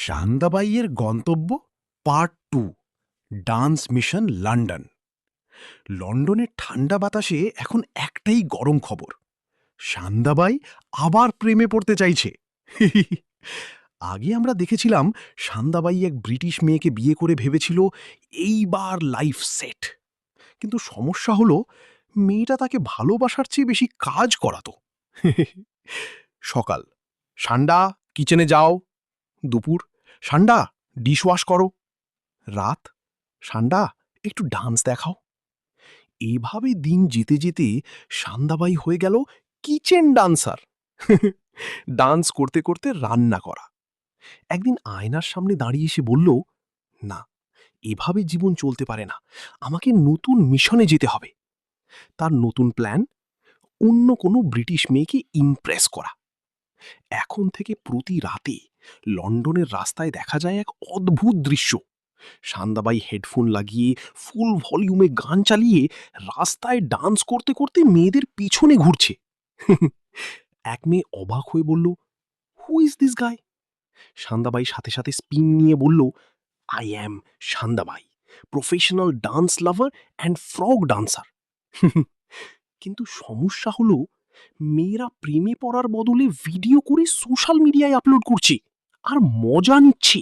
সান্দাবাইয়ের গন্তব্য part 2, dance mission London. লন্ডনের ঠান্ডা বাতাসে এখন একটাই গরম খবর, সান্দাবাই আবার প্রেমে পড়তে চাইছে। আগে আমরা দেখেছিলাম সান্দাবাই এক ব্রিটিশ মেয়েকে বিয়ে করে ভেবেছিল এইবার লাইফ সেট, কিন্তু সমস্যা হলো মেয়েটা তাকে ভালোবাসার চেয়ে বেশি কাজ করাতো। সকাল, সান্ডা কিচেনে যাও। দুপুর, সান্ডা ডিশ ওয়াশ করো। রাত, সান্ডা একটু ডান্স দেখাও। এভাবে দিন যেতে যেতে সান্দাবাই হয়ে গেল কিচেন ডান্সার। ডান্স করতে করতে রান্না করা। একদিন আয়নার সামনে দাঁড়িয়ে এসে বলল, না, এভাবে জীবন চলতে পারে না, আমাকে নতুন মিশনে যেতে হবে। তার নতুন প্ল্যান, অন্য কোনো ব্রিটিশ মেয়েকে ইমপ্রেস করা। এখন থেকে প্রতি রাতে লন্ডনের রাস্তায় দেখা যায় এক অদ্ভুত দৃশ্য। সান্দাবাই হেডফোন লাগিয়ে ফুল ভলিউমে গান চালিয়ে রাস্তায় ডান্স করতে করতে মেয়েদের পিছনে ঘুরছে। এক মেয়ে অবাক হয়ে বলল, হু ইজ দিস গাই? সান্দাবাই সাথে সাথে স্পিন নিয়ে বলল, I am Sandabai, professional dance lover and frog dancer. কিন্তু সমস্যা হলো, মেয়েরা প্রেমে পড়ার বদলে ভিডিও করে সোশ্যাল মিডিয়ায় আপলোড করছে আর মজা নিচ্ছে।